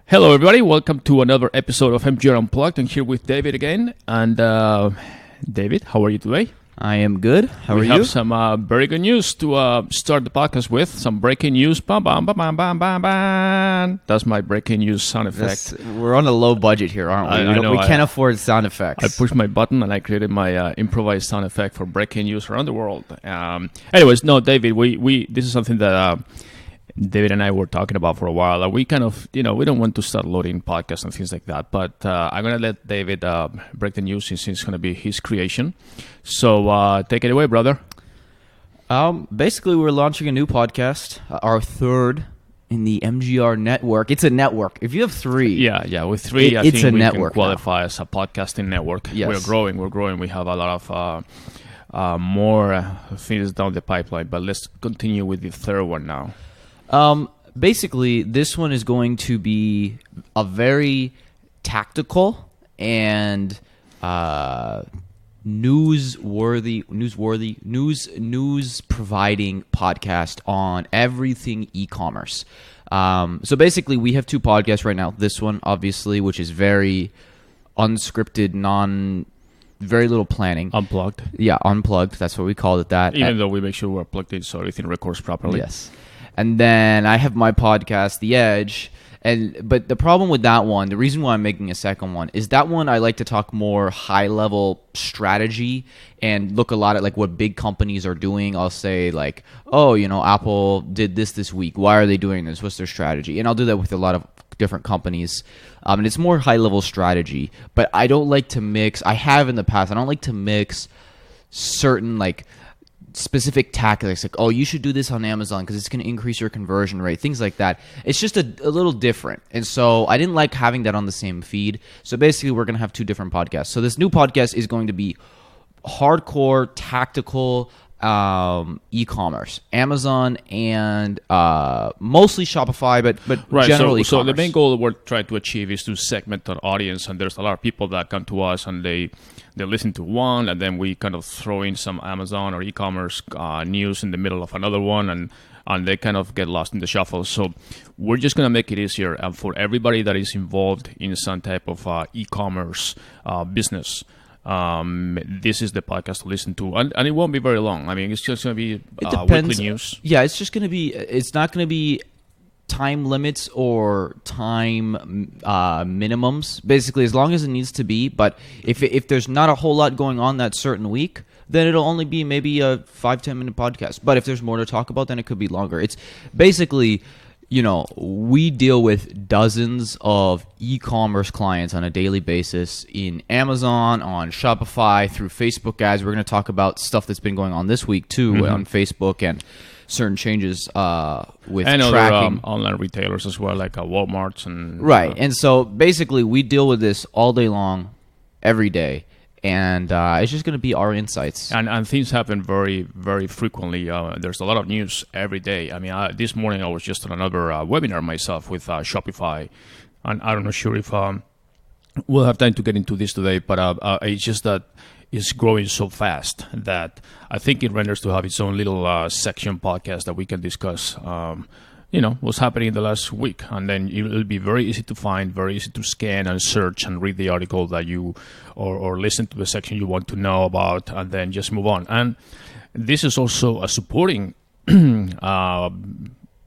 Hello, everybody. Welcome to another episode of MGR Unplugged. I'm here with David again. And David, how are you today? I am good. How are you? We have some very good news to start the podcast with. Some breaking news. Bam, bam, bam, bam, bam, bam, bam. That's my breaking news sound effect. We're on a low budget here, aren't we? I know. We can't afford sound effects. I pushed my button and I created my improvised sound effect for breaking news around the world. Anyways, no, David, we this is something that David and I were talking about for a while. We kind of, we don't want to start loading podcasts and things like that. But I'm going to let David break the news since it's going to be his creation. So take it away, brother. Basically, we're launching a new podcast, our third in the MGR network. It's a network. If you have three. Yeah. With three, I it's think a we network can qualify as a podcasting network. Yes. We're growing. We have a lot of more things down the pipeline. But let's continue with the third one now. Basically, this one is going to be a very tactical and news providing podcast on everything e-commerce. So basically, we have two podcasts right now. This one, obviously, which is very unscripted, very little planning. Unplugged. Yeah, unplugged. That's what we called it. That Even though we make sure we're plugged in so everything records properly. Yes. And then I have my podcast, The Edge. But the problem with that one, the reason why I'm making a second one, is that one I like to talk more high-level strategy and look a lot at like what big companies are doing. I'll say like, Apple did this week. Why are they doing this? What's their strategy? And I'll do that with a lot of different companies. And it's more high-level strategy. But I don't like to mix. I have in the past. I don't like to mix certain like specific tactics, like, you should do this on Amazon because it's going to increase your conversion rate, things like that. It's just a little different. And so I didn't like having that on the same feed. So basically, we're going to have two different podcasts. So this new podcast is going to be hardcore, tactical e-commerce, Amazon, and mostly Shopify, but right, generally so the main goal we're trying to achieve is to segment our audience, and there's a lot of people that come to us and they listen to one, and then we kind of throw in some Amazon or e-commerce news in the middle of another one, and they kind of get lost in the shuffle. So we're just going to make it easier for everybody that is involved in some type of e-commerce business. This is the podcast to listen to, and it won't be very long. I mean, it's just going to be weekly news. Yeah, it's just going to be. It's not going to be time limits or time minimums. Basically, as long as it needs to be. But if there's not a whole lot going on that certain week, then it'll only be maybe a 5-10 minute podcast. But if there's more to talk about, then it could be longer. It's basically, we deal with dozens of e-commerce clients on a daily basis in Amazon, on Shopify, through Facebook ads. We're going to talk about stuff that's been going on this week, too, on Facebook and certain changes with and tracking. Other online retailers as well, like Walmart's. Right. And so basically, we deal with this all day long, every day. And it's just going to be our insights. And things happen very, very frequently. There's a lot of news every day. I mean, this morning I was just on another webinar myself with Shopify. And I'm not sure if we'll have time to get into this today, but it's just that it's growing so fast that I think it renders to have its own little section podcast that we can discuss what's happening in the last week. And then it'll be very easy to find, very easy to scan and search and read the article that you, or listen to the section you want to know about, and then just move on. And this is also a supporting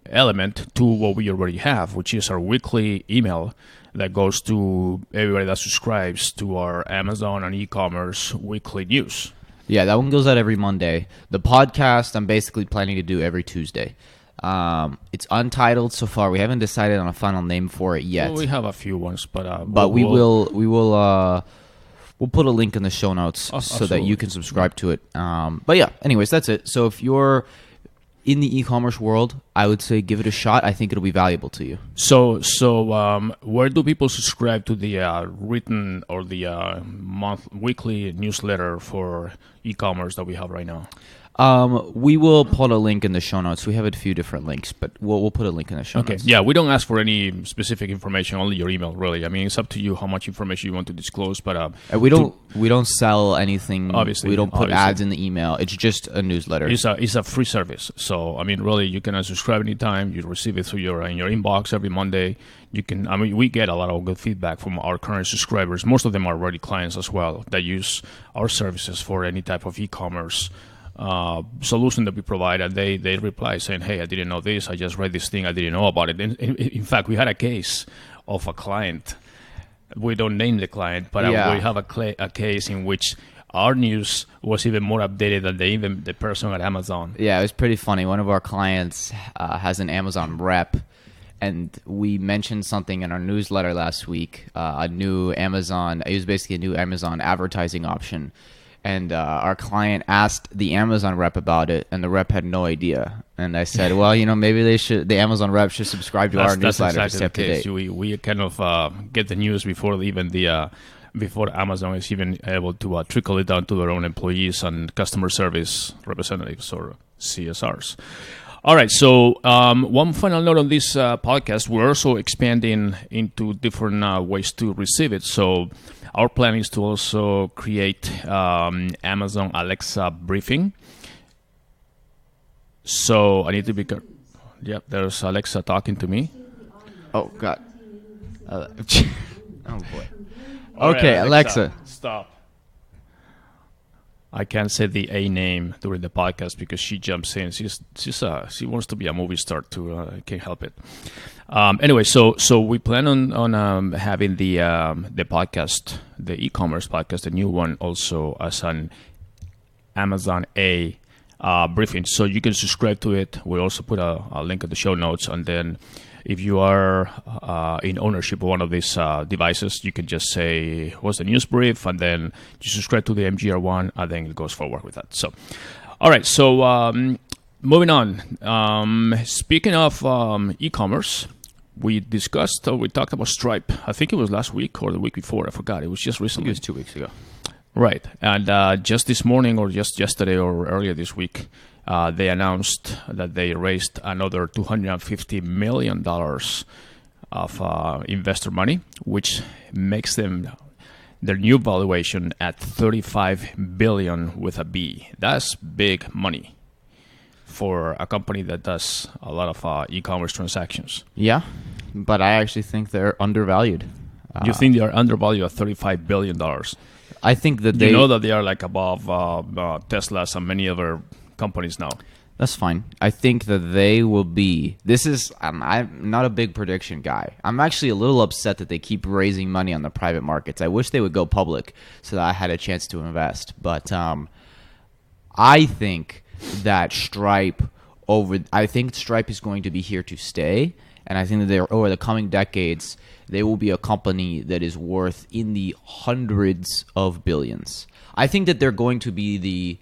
element to what we already have, which is our weekly email that goes to everybody that subscribes to our Amazon and e-commerce weekly news. Yeah, that one goes out every Monday. The podcast I'm basically planning to do every Tuesday. It's untitled so far. We haven't decided on a final name for it yet. Well, we have a few ones, but we'll put a link in the show notes so that you can subscribe to it. But yeah, anyways, that's it. So if you're in the e-commerce world, I would say give it a shot. I think it'll be valuable to you. So where do people subscribe to the written or the weekly newsletter for e-commerce that we have right now? We will put a link in the show notes. We have a few different links, but we'll put a link in the show notes. Yeah, we don't ask for any specific information, only your email, really. I mean, it's up to you how much information you want to disclose, but we don't sell anything. Obviously, we don't put ads in the email. It's just a newsletter. It's a free service. So, I mean, really, you can unsubscribe anytime. You receive it through in your inbox every Monday. You can. I mean, we get a lot of good feedback from our current subscribers. Most of them are already clients as well that use our services for any type of e-commerce solution that we provide, and they reply saying, "Hey, I didn't know this. I just read this thing. I didn't know about it." And in fact, we had a case of a client. We don't name the client, but we have a case in which our news was even more updated than even the person at Amazon. Yeah, it was pretty funny. One of our clients has an Amazon rep, and we mentioned something in our newsletter last week. It was basically a new Amazon advertising option. And our client asked the Amazon rep about it, and the rep had no idea. And I said, well, maybe the Amazon rep should subscribe to our newsletter to stay up to date. We kind of get the news before even before Amazon is even able to trickle it down to their own employees and customer service representatives or CSRs. All right, so one final note on this podcast, we're also expanding into different ways to receive it. So our plan is to also create Amazon Alexa briefing. So I need to be careful. Yep, there's Alexa talking to me. Oh, God. Oh, boy. All okay, right, Alexa. Stop. I can't say the A name during the podcast because she jumps in. She wants to be a movie star too. I can't help it. Anyway, so we plan on having the podcast, the e-commerce podcast, the new one, also as an Amazon A briefing. So you can subscribe to it. We also put a link in the show notes, and then if you are in ownership of one of these devices, you can just say, what's the news brief? And then you subscribe to the MGR one, and then it goes forward with that. So, all right. So, moving on. Speaking of e-commerce, we talked about Stripe. I think it was last week or the week before. I forgot. It was just recently. I think it was 2 weeks ago. Right. And just this morning or just yesterday or earlier this week, they announced that they raised another $250 million of investor money, which makes them their new valuation at $35 billion with a B. That's big money for a company that does a lot of e-commerce transactions. Yeah, but I actually think they're undervalued. You think they are undervalued at $35 billion? I think that you know that they are like above Tesla's and many other companies now. That's fine. I think that they will be. I'm not a big prediction guy. I'm actually a little upset that they keep raising money on the private markets. I wish they would go public so that I had a chance to invest. But I think that Stripe is going to be here to stay, and I think that over the coming decades, they will be a company that is worth in the hundreds of billions. I think that they're going to be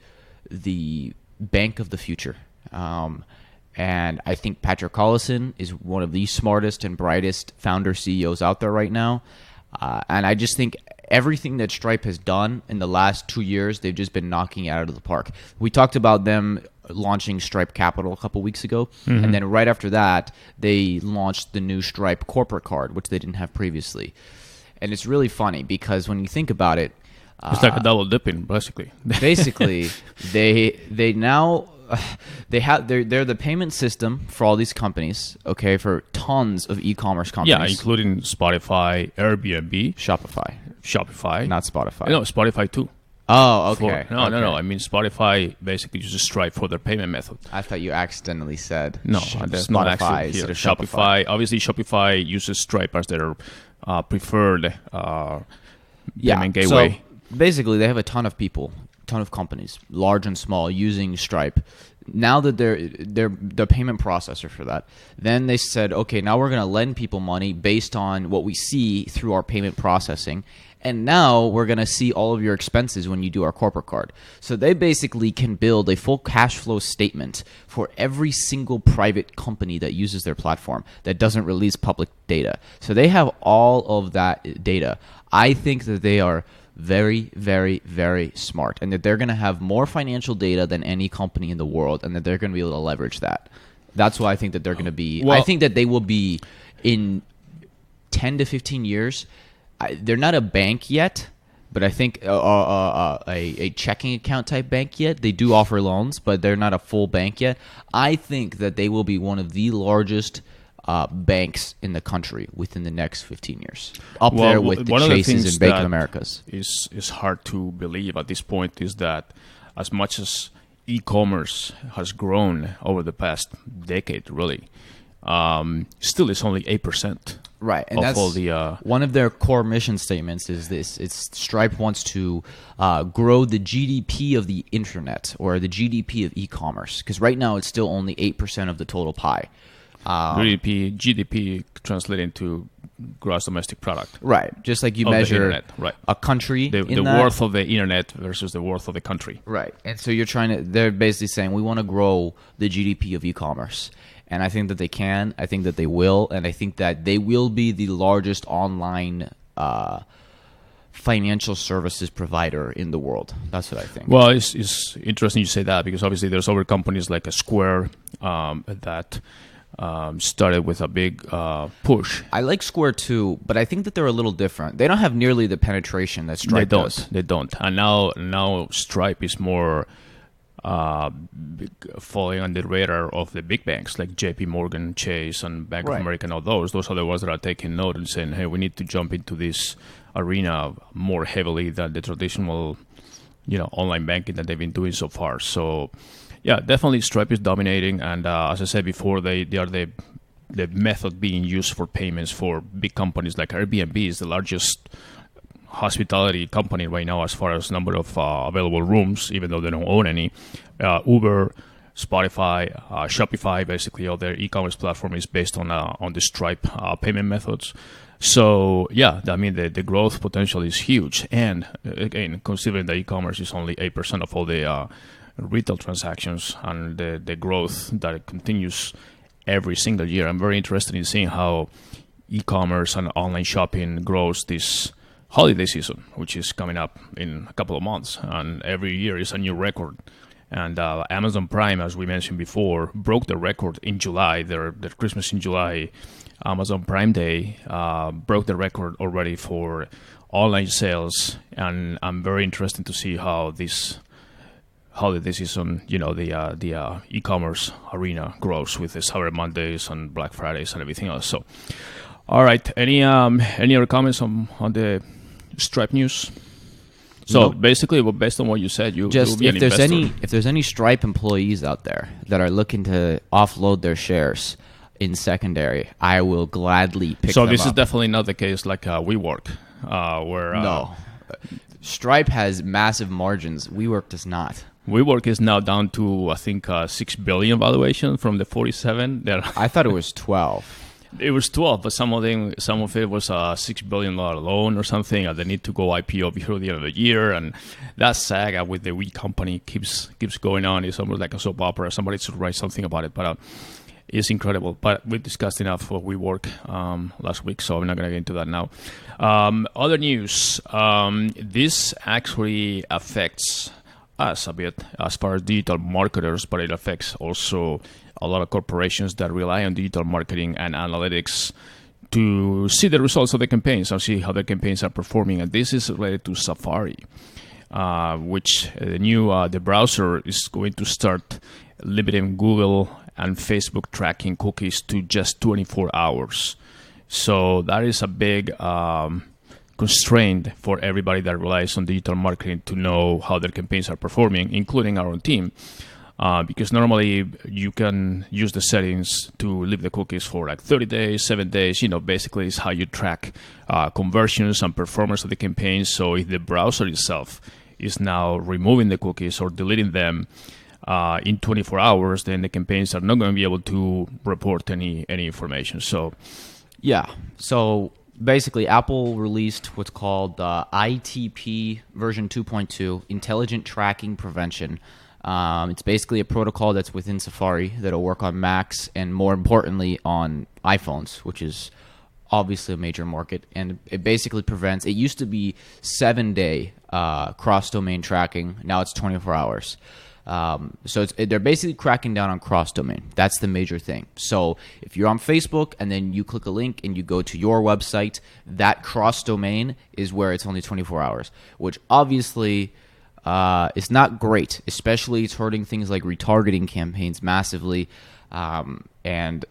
the bank of the future. And I think Patrick Collison is one of the smartest and brightest founder CEOs out there right now. And I just think everything that Stripe has done in the last 2 years, they've just been knocking it out of the park. We talked about them launching Stripe Capital a couple weeks ago. Mm-hmm. And then right after that, they launched the new Stripe corporate card, which they didn't have previously. And it's really funny because when you think about it, it's like a double dipping, basically. Basically, they're the payment system for all these companies, okay, for tons of e-commerce companies. Yeah, including Spotify, Airbnb, Shopify, not Spotify. No, Spotify too. Oh, okay. No. I mean, Spotify basically uses Stripe for their payment method. I thought you accidentally said no. That's not actually here. Shopify. Obviously, Shopify uses Stripe as their preferred payment gateway. So basically, they have a ton of people, ton of companies, large and small, using Stripe. Now that they're the payment processor for that, then they said, okay, now we're going to lend people money based on what we see through our payment processing. And now we're going to see all of your expenses when you do our corporate card. So they basically can build a full cash flow statement for every single private company that uses their platform that doesn't release public data. So they have all of that data. I think that they are very, very, very smart, and that they're going to have more financial data than any company in the world, and that they're going to be able to leverage that. That's why I think that they're going to be. I think that they will be in 10 to 15 years. They're not a bank yet, but I think a checking account type bank yet. They do offer loans, but they're not a full bank yet. I think that they will be one of the largest banks in the country within the next 15 years. Up there with the Chases and Bank of Americas. Is hard to believe at this point is that as much as e-commerce has grown over the past decade, really, still it's only 8%. Right, and that's all the, one of their core mission statements is this. It's Stripe wants to grow the GDP of the internet, or the GDP of e-commerce, because right now it's still only 8% of the total pie. GDP translating to gross domestic product. Right, just like you measure a country the worth of the internet versus the worth of the country. Right, and so they're basically saying we want to grow the GDP of e-commerce. And I think that they can. I think that they will. And I think that they will be the largest online financial services provider in the world. That's what I think. Well, it's interesting you say that, because obviously there's other companies like a Square that started with a big push. I like Square too, but I think that they're a little different. They don't have nearly the penetration that Stripe does. They don't. And now Stripe is more falling on the radar of the big banks like JP Morgan, Chase, and Bank of America, and all those. Those are the ones that are taking note and saying, hey, we need to jump into this arena more heavily than the traditional, online banking that they've been doing so far. So, yeah, definitely Stripe is dominating. And as I said before, they are the method being used for payments for big companies like Airbnb is the largest hospitality company right now as far as number of available rooms, even though they don't own any. Uber, Spotify, Shopify, basically all their e-commerce platform is based on the Stripe payment methods. So yeah, I mean the growth potential is huge, and again, considering that e-commerce is only 8% of all the retail transactions, and the growth that continues every single year, I'm very interested in seeing how e-commerce and online shopping grows this holiday season, which is coming up in a couple of months, and every year is a new record. And Amazon Prime, as we mentioned before, broke the record in July. Their Christmas in July, Amazon Prime Day, broke the record already for online sales, and I'm very interested to see how this holiday season, the e-commerce arena grows with the Cyber Mondays and Black Fridays and everything else. So, all right, any other comments on the Stripe news? So basically, based on what you said, you'll be an investor. If there's any Stripe employees out there that are looking to offload their shares in secondary, I will gladly pick them up. So this is definitely not the case like WeWork, where no, Stripe has massive margins. WeWork does not. WeWork is now down to I think $6 billion valuation from the 47. I thought it was 12. It was 12, but some of it was a $6 billion loan or something, and they need to go IPO before the end of the year. And that saga with the We company keeps going on. It's almost like a soap opera. Somebody should write something about it, but it's incredible. But we discussed enough of WeWork last week, so I'm not going to get into that now. Other news. This actually affects us a bit as far as digital marketers, but it affects also a lot of corporations that rely on digital marketing and analytics to see the results of the campaigns and see how the campaigns are performing. And this is related to Safari, which the browser is going to start limiting Google and Facebook tracking cookies to just 24 hours. So that is a big constraint for everybody that relies on digital marketing to know how their campaigns are performing, including our own team. Because normally you can use the settings to leave the cookies for like 30 days, 7 days. Basically it's how you track conversions and performance of the campaign. So if the browser itself is now removing the cookies or deleting them in 24 hours, then the campaigns are not going to be able to report any information. So, yeah. So basically, Apple released what's called ITP version 2.2, Intelligent Tracking Prevention. It's basically a protocol that's within Safari that'll work on Macs and, more importantly, on iPhones, which is obviously a major market, and it basically prevents. It used to be 7-day cross-domain tracking. Now it's 24 hours. So they're basically cracking down on cross-domain. That's the major thing. So if you're on Facebook and then you click a link and you go to your website, that cross-domain is where it's only 24 hours, which obviously is not great. Especially it's hurting things like retargeting campaigns massively, and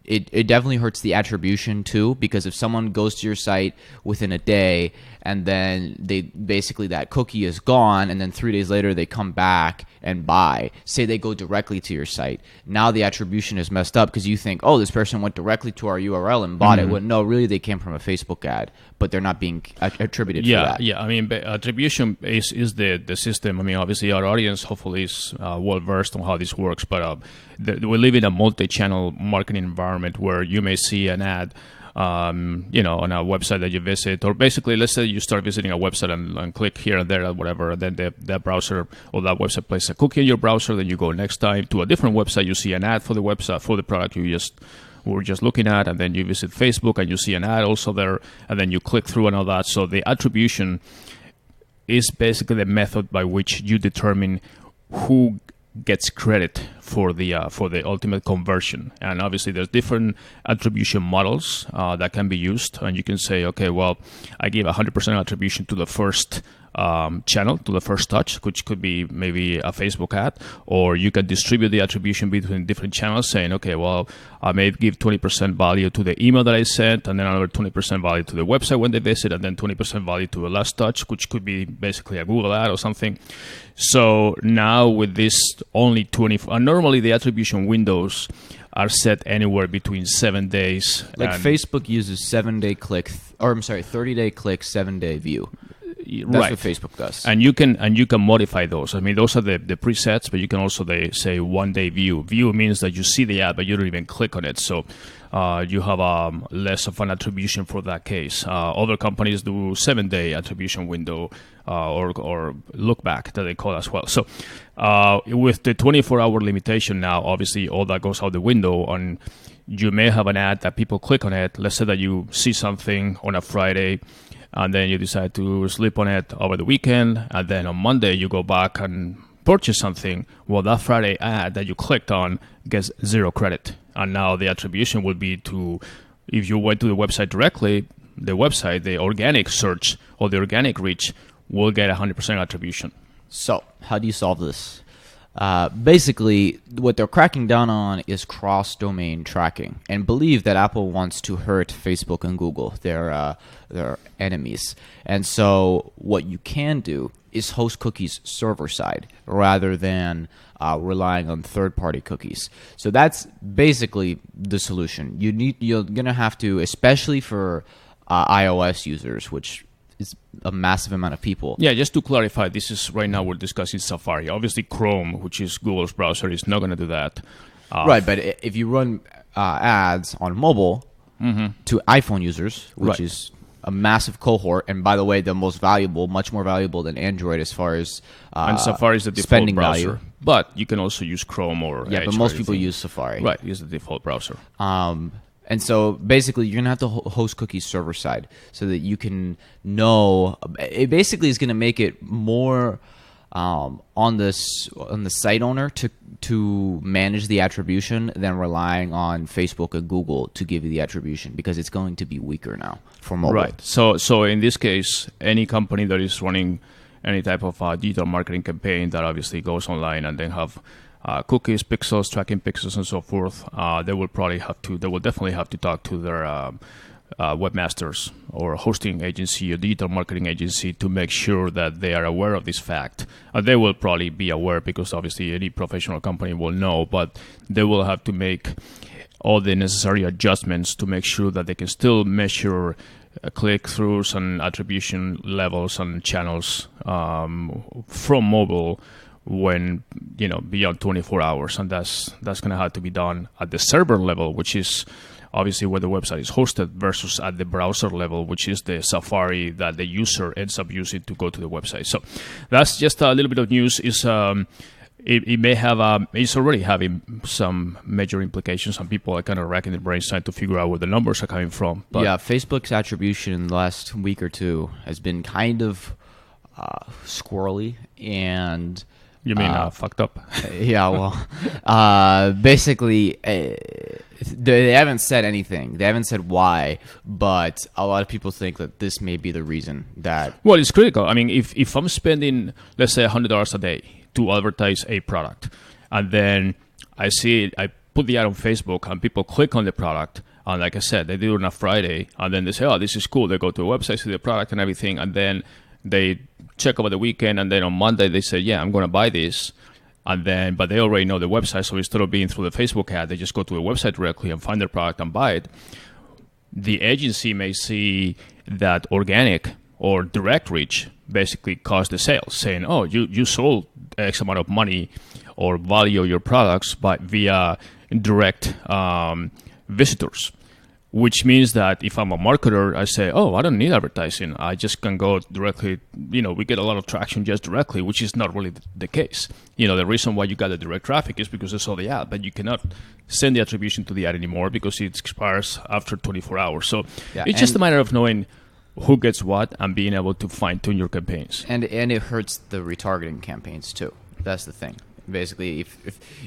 it definitely hurts the attribution too, because if someone goes to your site within a day and then they basically that cookie is gone, and then 3 days later they come back and buy, say they go directly to your site, now the attribution is messed up because you think, oh, this person went directly to our URL and bought it. Well, no, really they came from a Facebook ad, but they're not being attributed for that. Yeah, I mean, attribution is the system. I mean, obviously our audience hopefully is well versed on how this works, but we live in a multi-channel marketing environment where you may see an ad on a website that you visit, or basically, let's say you start visiting a website and click here and there or whatever, and then that browser or that website places a cookie in your browser. Then you go next time to a different website, you see an ad for the website for the product you were just looking at, and then you visit Facebook and you see an ad also there, and then you click through and all that. So the attribution is basically the method by which you determine who gets credit for the ultimate conversion. And obviously there's different attribution models that can be used, and you can say, okay, well, I give 100% attribution to the first channel, to the first touch, which could be maybe a Facebook ad, or you can distribute the attribution between different channels, saying, okay, well, I may give 20% value to the email that I sent, and then another 20% value to the website when they visit, and then 20% value to a last touch, which could be basically a Google ad or something. So now with this only 24, normally the attribution windows are set anywhere between 7 days. Like Facebook uses 7-day click, 30-day click, 7-day view. That's right. what Facebook does. And you can modify those. I mean, those are the presets, but you can also say 1-day view. View means that you see the ad, but you don't even click on it. So you have less of an attribution for that case. Other companies do 7-day attribution window or look back that they call as well. So with the 24-hour limitation now, obviously all that goes out the window. And you may have an ad that people click on it. Let's say that you see something on a Friday, and then you decide to sleep on it over the weekend, and then on Monday you go back and purchase something. Well, that Friday ad that you clicked on gets 0 credit. And now the attribution will be to, if you went to the website directly, the website, the organic search or the organic reach will get 100% attribution. So how do you solve this? Basically, what they're cracking down on is cross-domain tracking, and believe that Apple wants to hurt Facebook and Google, their enemies. And so what you can do is host cookies server-side rather than relying on third-party cookies. So that's basically the solution. You're going to have to, especially for iOS users, which is a massive amount of people. Yeah, just to clarify, this is right now we're discussing Safari. Obviously, Chrome, which is Google's browser, is not going to do that. Right, but if you run ads on mobile to iPhone users, which is a massive cohort, and by the way, the most valuable, much more valuable than Android as far as and Safari is the default spending browser. value. But you can also use Chrome or yeah, Edge but or most people anything. use Safari. Right, it's the default browser. And so basically, you're going to have to host cookies server side so that you can know. It basically is going to make it more on the site owner to manage the attribution than relying on Facebook and Google to give you the attribution, because it's going to be weaker now for mobile. Right. So in this case, any company that is running any type of digital marketing campaign that obviously goes online and then have cookies, pixels, tracking pixels, and so forth, they will definitely have to talk to their webmasters or hosting agency or digital marketing agency to make sure that they are aware of this fact. They will probably be aware because obviously any professional company will know, but they will have to make all the necessary adjustments to make sure that they can still measure click-throughs and attribution levels and channels from mobile when beyond 24 hours, and that's going to have to be done at the server level, which is obviously where the website is hosted, versus at the browser level, which is the Safari that the user ends up using to go to the website. So that's just a little bit of news. it may have it's already having some major implications. Some people are kind of racking their brains trying to figure out where the numbers are coming from. But yeah, Facebook's attribution in the last week or two has been kind of squirrely, and you mean fucked up? yeah, well, basically, they haven't said anything. They haven't said why, but a lot of people think that this may be the reason that. Well, it's critical. I mean, if I'm spending, let's say, $100 a day to advertise a product, and then I see it, I put the ad on Facebook, and people click on the product, and like I said, they do it on a Friday, and then they say, oh, this is cool. They go to a website, see the product and everything, and then they check over the weekend, and then on Monday they say, yeah, I'm going to buy this. And then, but they already know the website, so instead of being through the Facebook ad, they just go to the website directly and find their product and buy it. The agency may see that organic or direct reach basically caused the sales, saying, oh, you sold X amount of money or value of your products via direct visitors. Which means that if I'm a marketer, I say, oh, I don't need advertising. I just can go directly. We get a lot of traction just directly, which is not really the case. The reason why you got the direct traffic is because they saw the ad, but you cannot send the attribution to the ad anymore because it expires after 24 hours. So it's just a matter of knowing who gets what and being able to fine-tune your campaigns. And it hurts the retargeting campaigns too. That's the thing. Basically,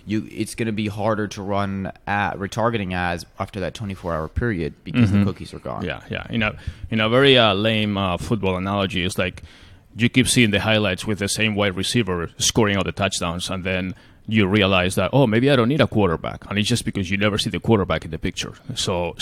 it's going to be harder to run retargeting ads after that 24-hour period because the cookies are gone. Yeah. In a very lame football analogy, it's like you keep seeing the highlights with the same wide receiver scoring all the touchdowns, and then you realize that, oh, maybe I don't need a quarterback, and it's just because you never see the quarterback in the picture. So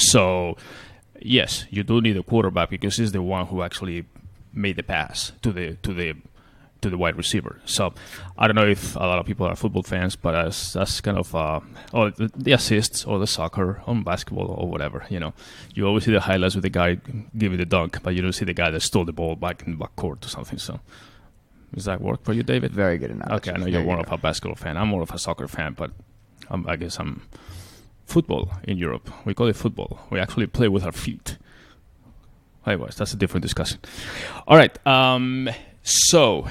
yes, you do need a quarterback because he's the one who actually made the pass to the wide receiver. So I don't know if a lot of people are football fans, but that's kind of or the assists or the soccer on basketball or whatever. You always see the highlights with the guy giving the dunk, but you don't see the guy that stole the ball back in the backcourt or something. So does that work for you, David? Very good analogy. Okay, I know you're more of a basketball fan. I'm more of a soccer fan, but I guess I'm football in Europe. We call it football. We actually play with our feet. Anyways, that's a different discussion. All right. So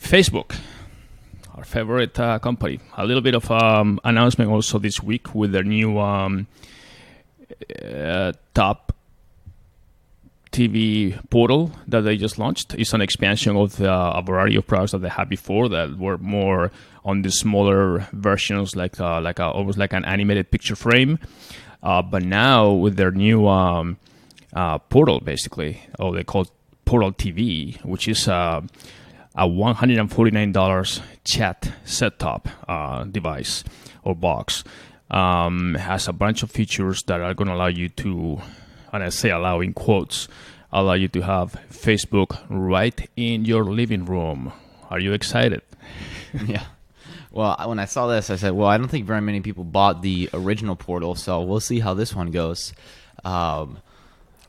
Facebook, our favorite company. A little bit of announcement also this week with their new top TV portal that they just launched. It's an expansion of a variety of products that they had before that were more on the smaller versions, almost like an animated picture frame. But now with their new portal, basically, they call it Portal TV, which is a $149 chat set-top device or box. Has a bunch of features that are going to allow you to, and I say allow in quotes, allow you to have Facebook right in your living room. Are you excited? Yeah. Well, when I saw this, I said, well, I don't think very many people bought the original portal, so we'll see how this one goes.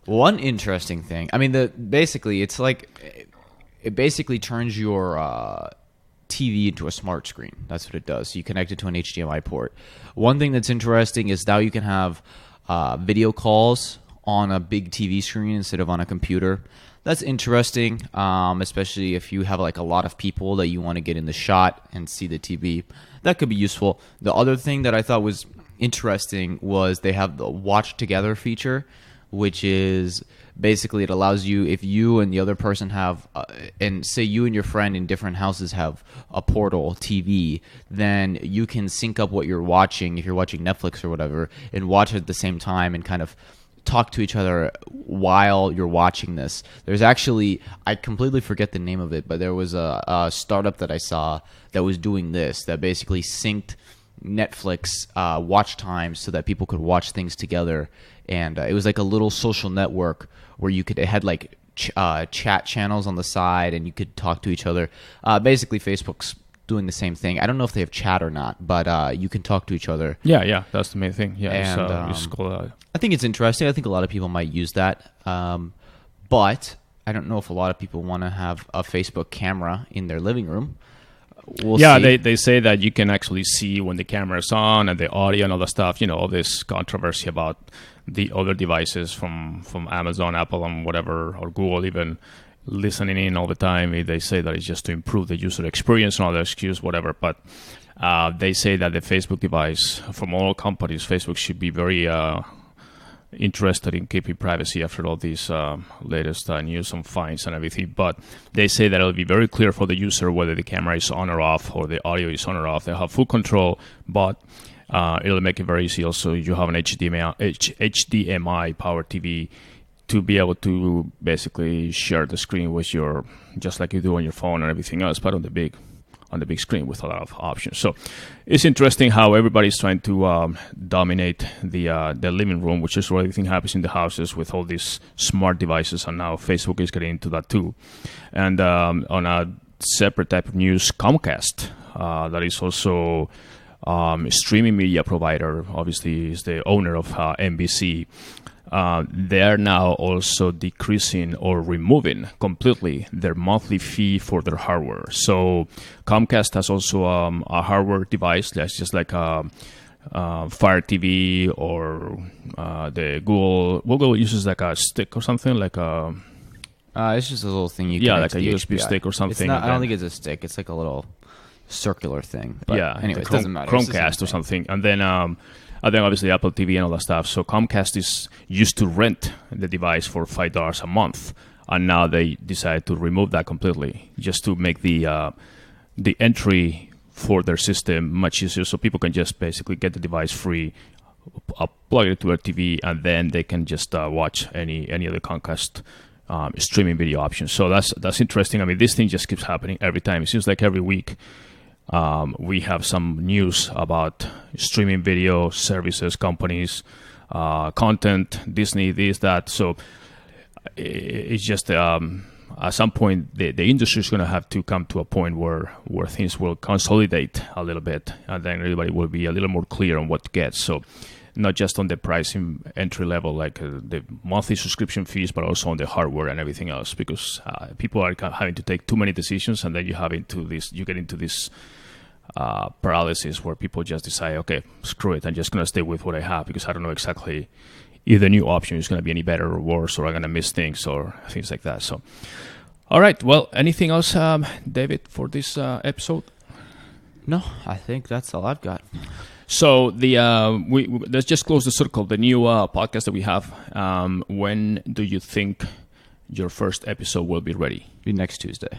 One interesting thing, I mean, basically, it's like, it basically turns your TV into a smart screen. That's what it does. So you connect it to an HDMI port. One thing that's interesting is now you can have video calls on a big TV screen instead of on a computer. That's interesting, especially if you have like a lot of people that you want to get in the shot and see the TV. That could be useful. The other thing that I thought was interesting was they have the watch together feature, which is basically it allows you, if you and the other person have, and say you and your friend in different houses have a portal TV, then you can sync up what you're watching, if you're watching Netflix or whatever, and watch it at the same time and kind of talk to each other while you're watching this. There's actually, I completely forget the name of it, but there was a startup that I saw that was doing this, that basically synced Netflix watch times so that people could watch things together. And it was like a little social network where it had like chat channels on the side and you could talk to each other. Basically, Facebook's doing the same thing. I don't know if they have chat or not, but you can talk to each other. Yeah, that's the main thing. Yeah, and, it's called, I think it's interesting. I think a lot of people might use that. But I don't know if a lot of people want to have a Facebook camera in their living room. We'll see. They say that you can actually see when the camera is on and the audio and all the stuff. All this controversy about the other devices from Amazon, Apple, and whatever, or Google even, listening in all the time. They say that it's just to improve the user experience and all the excuse, whatever. But they say that the Facebook device, from all companies, Facebook should be very interested in keeping privacy after all these latest news on fines and everything. But they say that it'll be very clear for the user whether the camera is on or off or the audio is on or off. They have full control, but it'll make it very easy. Also, you have an HDMI powered TV to be able to basically share the screen with your, just like you do on your phone and everything else, but on the big screen with a lot of options. So it's interesting how everybody's trying to dominate the living room, which is what everything happens in the houses with all these smart devices, and now Facebook is getting into that too. And on a separate type of news, Comcast, that is also streaming media provider, obviously is the owner of NBC. They are now also decreasing or removing completely their monthly fee for their hardware. So Comcast has also a hardware device that's just like a Fire TV or the Google uses like a stick or something, like a it's just a little thing you like a USB stick or something. It's not, I don't think it's a stick. It's like a little circular thing. But anyway, it doesn't matter. Chromecast or something, and then obviously Apple TV and all that stuff. So Comcast used to rent the device for $5 a month, and now they decided to remove that completely, just to make the entry for their system much easier, so people can just basically get the device free, plug it to their TV, and then they can just watch any of the Comcast streaming video options. So that's interesting. I mean, this thing just keeps happening every time. It seems like every week we have some news about streaming video services, companies, content, Disney, this, that. So it's just at some point the industry is going to have to come to a point where things will consolidate a little bit, and then everybody will be a little more clear on what to get. So not just on the pricing entry level, like the monthly subscription fees, but also on the hardware and everything else, because people are having to take too many decisions, and then you get into this paralysis where people just decide, okay, screw it, I'm just going to stay with what I have because I don't know exactly if the new option is going to be any better or worse, or I'm going to miss things or things like that. So, all right, well, anything else, David, for this episode? No, I think that's all I've got. So let's just close the circle. The new podcast that we have. When do you think your first episode will be ready? Be next Tuesday.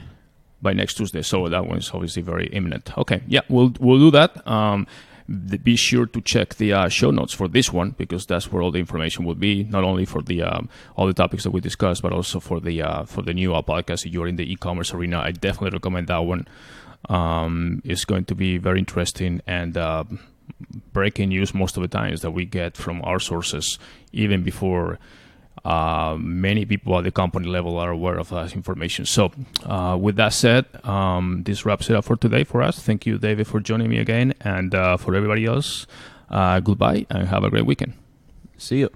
By next Tuesday. So that one is obviously very imminent. Okay, yeah, we'll do that. Be sure to check the show notes for this one, because that's where all the information will be. Not only for the all the topics that we discussed, but also for the new podcast. If you're in the e-commerce arena, I definitely recommend that one. It's going to be very interesting, and breaking news most of the time is that we get from our sources even before many people at the company level are aware of that information. So with that said, this wraps it up for today for us. Thank you, David, for joining me again, and for everybody else, goodbye and have a great weekend. See you.